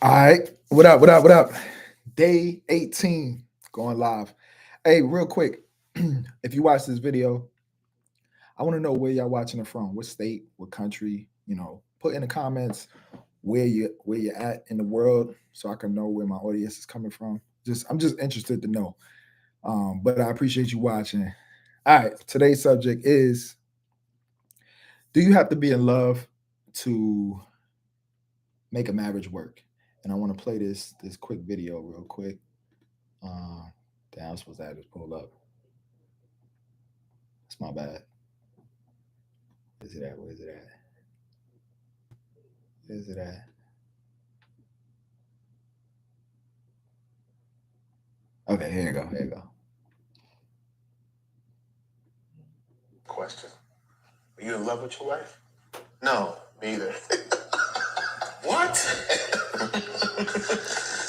All right. What up? What up? What up? Day 18 going live. Hey, real quick, if you watch this video, I want to know where y'all watching it from. What state, what country, put in the comments where you're at in the world so I can know where my audience is coming from. I'm just interested to know. But I appreciate you watching. All right, today's subject is, do you have to be in love to make a marriage work? And I want to play this quick video real quick. Uh, Damn, I was supposed to have this pulled up. That's my bad. Where's it at? Where's it at? Where's it at? Okay, here you go. Here you go. Question. Are you in love with your wife? No, me either. What?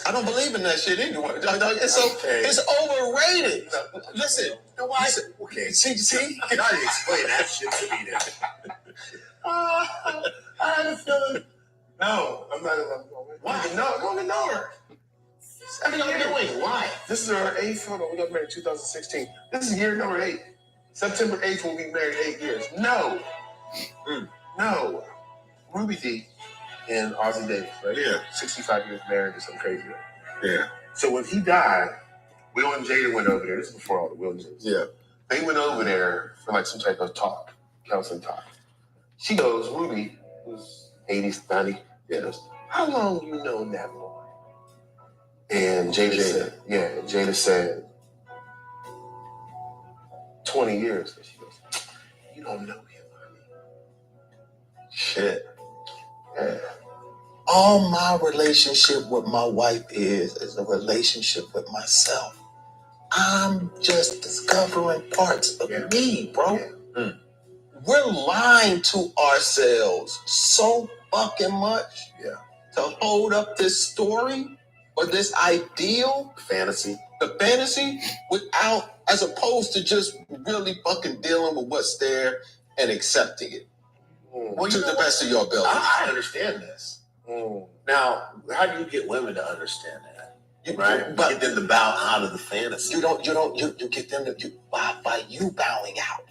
I don't believe in that shit anyway. It's overrated. No, listen. No, why? Okay. See? You gotta explain that shit to me then. I had a feeling. No, I'm not in love with my wife. Why? No, I want to know her. What are you doing? Why? This is our 8th photo. We got married in 2016. This is year number 8. September 8th we'll be married 8 years. No. No. Ruby D and Ozzy Davis, right? Yeah. 65 years married or some crazy. Yeah. So when he died, Will and Jada went over there. This is before all the Will and Jada. Yeah. They went over there for like some type of talk, counseling talk. She goes, Ruby, who's 80, 90, goes, how long you known that boy? And Jada said, 20 years. And she goes, you don't know him, honey. Shit. Yeah. All my relationship with my wife is a relationship with myself. I'm just discovering parts of me, bro. Yeah. We're lying to ourselves so fucking much to hold up this story or this ideal the fantasy without, as opposed to just really fucking dealing with what's there and accepting it. Well, to the best of your ability. I understand this. Now, how do you get women to understand that? You get them to bow out of the fantasy. You get them to by you bowing out.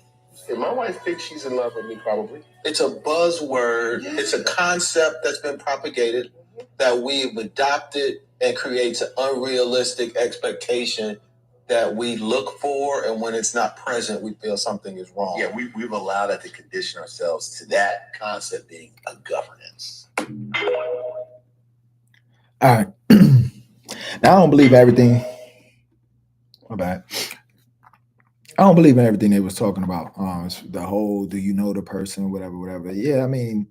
Yeah, my wife thinks she's in love with me, probably. It's a buzzword. Yeah. It's a concept that's been propagated that we've adopted and creates an unrealistic expectation that we look for, and when it's not present, we feel something is wrong. Yeah, we've allowed that to condition ourselves to that concept being a governance. All right. Now I don't believe everything. My bad. I don't believe in everything they was talking about. The whole, do you know the person, whatever, whatever. Yeah, I mean,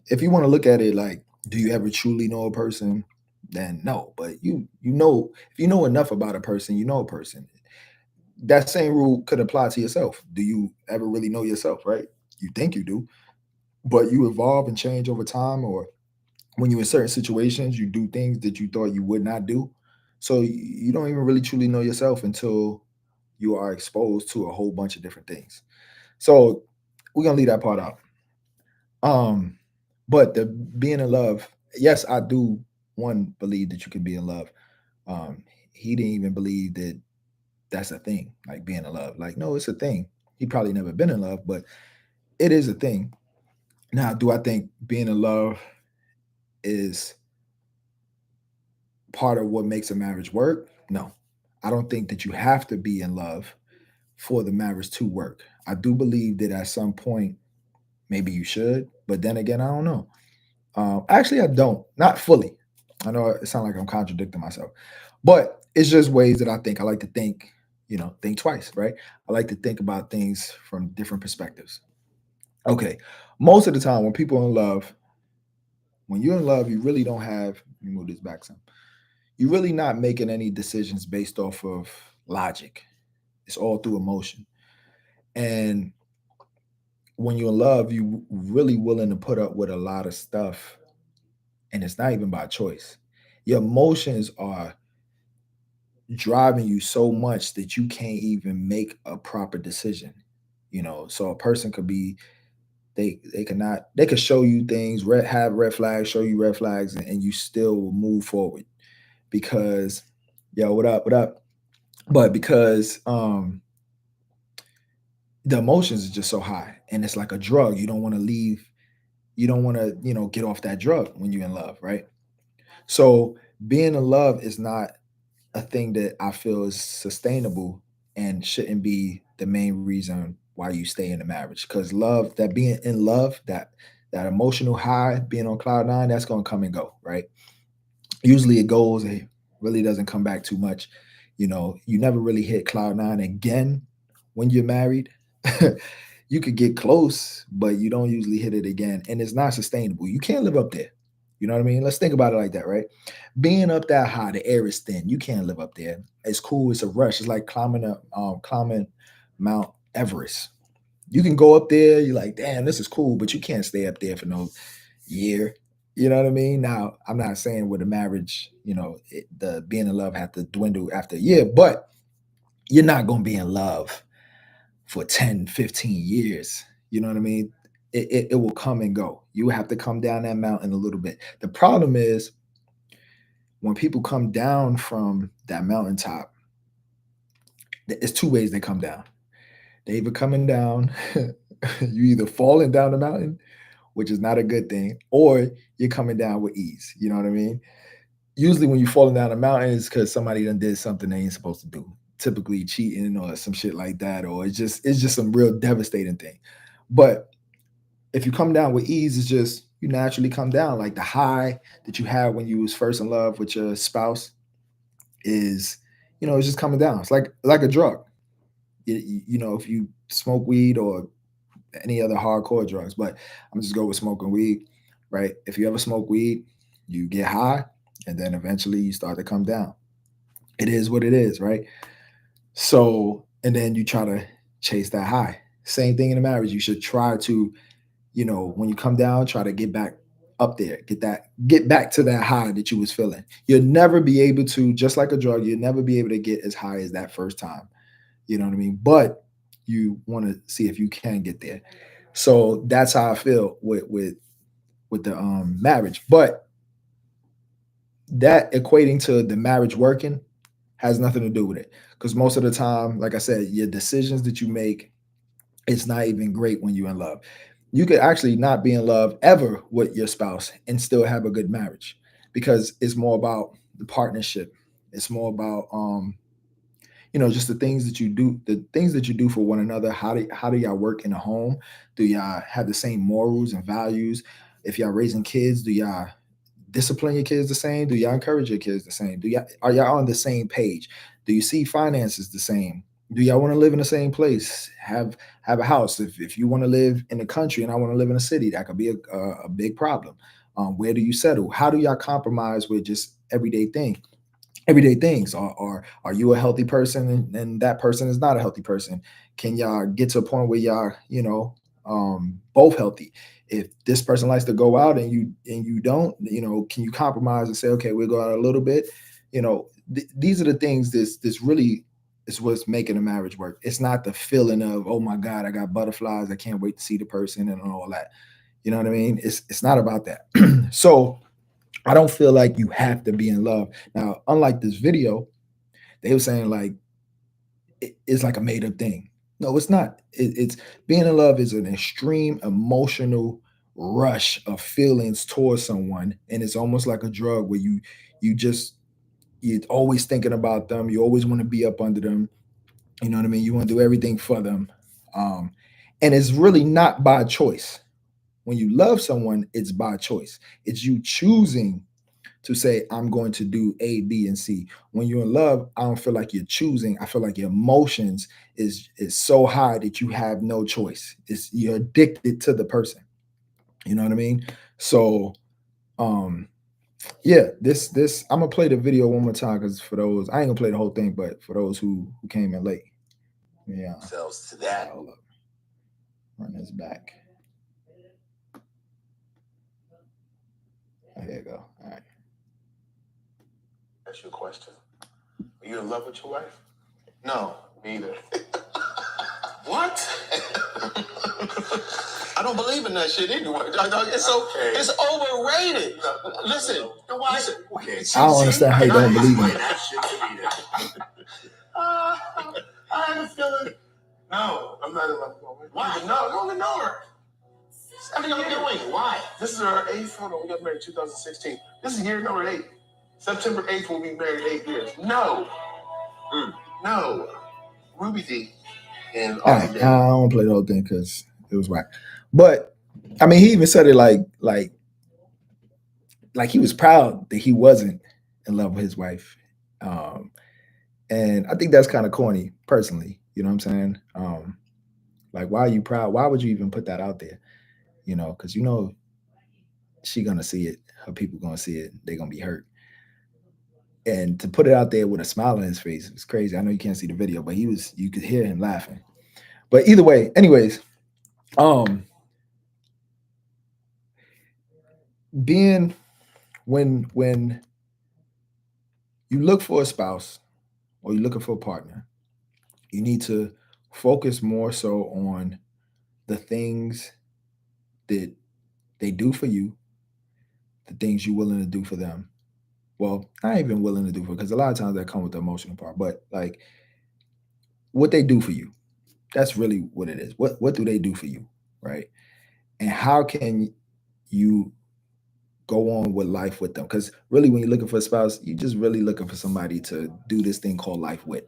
if you want to look at it like, do you ever truly know a person? Then no. But if you know enough about a person, you know a person. That same rule could apply to yourself. Do you ever really know yourself, right? You think you do, but you evolve and change over time, or when you're in certain situations, you do things that you thought you would not do. So you don't even really truly know yourself until you are exposed to a whole bunch of different things. So we're gonna leave that part out. But the being in love, yes, I do one believe that you can be in love. He didn't even believe that that's a thing, like being in love. Like, no, it's a thing. He probably never been in love, but it is a thing. Now, do I think being in love is part of what makes a marriage work? No. I don't think that you have to be in love for the marriage to work. I do believe that at some point, maybe you should, but then again, I don't know. Actually, I don't. Not fully. I know it sounds like I'm contradicting myself, but it's just ways that I think. I like to think, think twice, right? I like to think about things from different perspectives. Okay. Most of the time, when you're in love, you really don't have, let me move this back some. You're really not making any decisions based off of logic. It's all through emotion. And when you're in love, you really willing to put up with a lot of stuff, and it's not even by choice. Your emotions are driving you so much that you can't even make a proper decision. So a person could be They could show you things, have red flags, show you red flags, and you still will move forward because, yo, what up? But because the emotions is just so high, and it's like a drug. You don't want to leave. You don't want to, get off that drug when you're in love, right? So being in love is not a thing that I feel is sustainable and shouldn't be the main reason why you stay in a marriage. Because love, that being in love, that emotional high, being on cloud nine, that's gonna come and go, right? Usually it goes, it really doesn't come back too much. You never really hit cloud nine again when you're married. You could get close, but you don't usually hit it again. And it's not sustainable. You can't live up there. You know what I mean? Let's think about it like that, right? Being up that high, the air is thin. You can't live up there. It's cool. It's a rush. It's like climbing Mount Everest. You can go up there. You're like, damn, this is cool, but you can't stay up there for no year. You know what I mean? Now, I'm not saying with a marriage, the being in love have to dwindle after a year, but you're not going to be in love for 10, 15 years. You know what I mean? It will come and go. You have to come down that mountain a little bit. The problem is when people come down from that mountaintop, it's two ways they come down. They either coming down, you either falling down the mountain, which is not a good thing, or you're coming down with ease. You know what I mean? Usually when you're falling down a mountain, it's because somebody done did something they ain't supposed to do. Typically cheating or some shit like that, or it's just some real devastating thing. But if you come down with ease, it's just you naturally come down. Like the high that you had when you was first in love with your spouse is, it's just coming down. It's like a drug. If you smoke weed or any other hardcore drugs, but I'm just go with smoking weed, right? If you ever smoke weed, you get high, and then eventually you start to come down. It is what it is, right? So, and then you try to chase that high. Same thing in a marriage. You should try to, when you come down, try to get back up there, get back to that high that you was feeling. You'll never be able to, just like a drug, you'll never be able to get as high as that first time. You know what I mean? But you want to see if you can get there. So that's how I feel with the marriage. But that equating to the marriage working has nothing to do with it. Because most of the time, like I said, your decisions that you make, it's not even great when you're in love. You could actually not be in love ever with your spouse and still have a good marriage because it's more about the partnership. It's more about just the things that you do for one another. How do y'all work in a home? Do y'all have the same morals and values? If y'all raising kids, do y'all discipline your kids the same? Do y'all encourage your kids the same? Are y'all on the same page? Do you see finances the same? Do y'all want to live in the same place? Have a house. If you want to live in the country and I want to live in a city, that could be a big problem. Where do you settle? How do y'all compromise with just everyday things? Are you a healthy person and that person is not a healthy person? Can y'all get to a point where y'all both healthy? If this person likes to go out and you don't, can you compromise and say, okay, we'll go out a little bit? These are the things this really is what's making a marriage work. It's not the feeling of, oh my god, I got butterflies, I can't wait to see the person and all that. You know what I mean? It's not about that. So I don't feel like you have to be in love. Now, unlike this video, they were saying like it's like a made up thing. No, it's not. It's being in love is an extreme emotional rush of feelings towards someone, and it's almost like a drug where you just you're always thinking about them. You always want to be up under them. You know what I mean? You want to do everything for them, um, and it's really not by choice. When you love someone, it's by choice. It's you choosing to say, I'm going to do A, B, and C. When you're in love, I don't feel like you're choosing. I feel like your emotions is so high that you have no choice. You're addicted to the person. You know what I mean? So um yeah, this I'm gonna play the video one more time because for those I ain't gonna play the whole thing, but for those who came in late. Yeah. Selves to that. Hold up. Run this back. Oh, here you go. All right. That's your question. Are you in love with your wife? No, neither. What? I don't believe in that shit anyway. So it's overrated. Listen, okay. I don't understand how you don't believe in it. That shit to me then. I have a feeling. No, I'm not in love with her. Why? No, don't ignore her. What are you doing? Why? This is our 8th photo. We got married in 2016. This is year number 8. September 8th, we'll be married 8 years. No. No. Ruby D. And All right, I don't play the whole thing because it was whack. But I mean, he even said it like he was proud that he wasn't in love with his wife. And I think that's kind of corny, personally. You know what I'm saying? Like, why are you proud? Why would you even put that out there? You know, because she gonna see it. Her people gonna see it. They're gonna be hurt. And to put it out there with a smile on his face, it's crazy. I know you can't see the video, but you could hear him laughing. But either way, anyways, being when you look for a spouse or you're looking for a partner, you need to focus more so on the things that they do for you, the things you're willing to do for them. Well, not even willing to do for, because a lot of times that come with the emotional part, but like what they do for you. That's really what it is. What do they do for you, right? And how can you go on with life with them? Because really, when you're looking for a spouse, you're just really looking for somebody to do this thing called life with,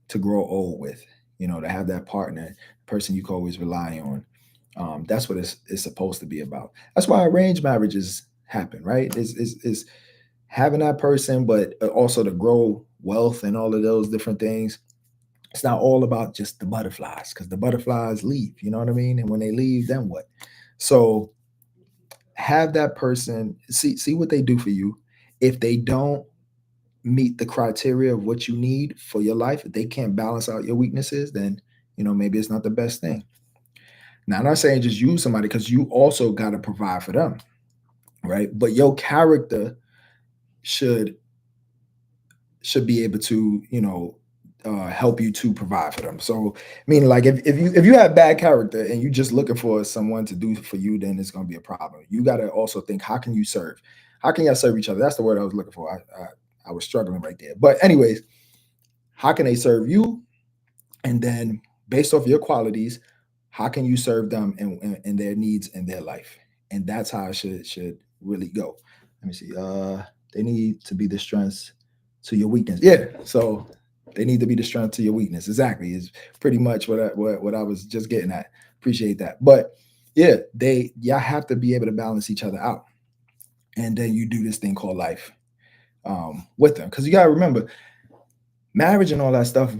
to grow old with, to have that partner, person you can always rely on. That's what it's supposed to be about. That's why arranged marriages happen, right? Is having that person, but also to grow wealth and all of those different things. It's not all about just the butterflies, because the butterflies leave, you know what I mean? And when they leave, then what? So have that person, see what they do for you. If they don't meet the criteria of what you need for your life, if they can't balance out your weaknesses, then maybe it's not the best thing. Now, I'm not saying just use somebody, because you also got to provide for them, right? But your character should be able to help you to provide for them. So meaning, like, if you have bad character and you just looking for someone to do for you, then it's going to be a problem. You got to also think, how can you serve? How can y'all serve each other? That's the word I was looking for. I was struggling right there. But anyways, how can they serve you? And then based off your qualities, how can you serve them and their needs in their life? And that's how it should really go. Let me see. They need to be the strengths to your weakness. Yeah. So they need to be the strength to your weakness. Exactly. Is pretty much what I was just getting at. Appreciate that. But yeah, y'all have to be able to balance each other out. And then you do this thing called life with them. Because you gotta remember, marriage and all that stuff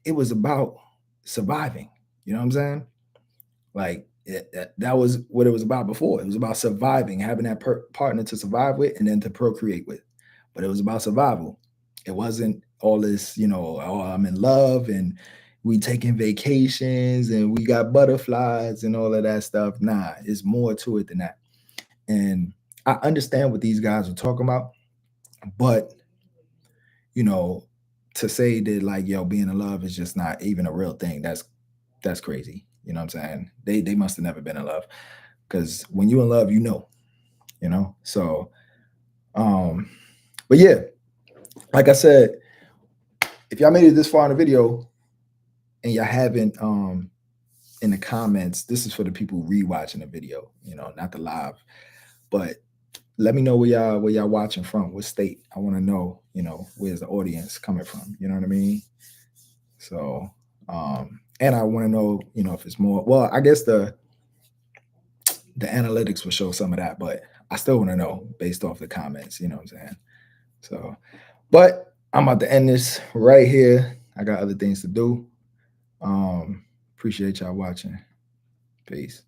it was about surviving. You know what I'm saying? Like that was what it was about before. It was about surviving, having that partner to survive with and then to procreate with. But it was about survival. It wasn't all this, oh, I'm in love and we taking vacations and we got butterflies and all of that stuff. Nah, it's more to it than that. And I understand what these guys are talking about, but to say that, like, being in love is just not even a real thing, that's crazy. You know what I'm saying? They must have never been in love, because when you're in love, So, but yeah, like I said, if y'all made it this far in the video and y'all haven't, in the comments, this is for the people rewatching the video, not the live, but let me know where y'all watching from, what state. I want to know, where's the audience coming from? You know what I mean? So, and I want to know, if it's more. Well, I guess the analytics will show some of that, but I still want to know based off the comments. You know what I'm saying? So, but I'm about to end this right here. I got other things to do. Appreciate y'all watching. Peace.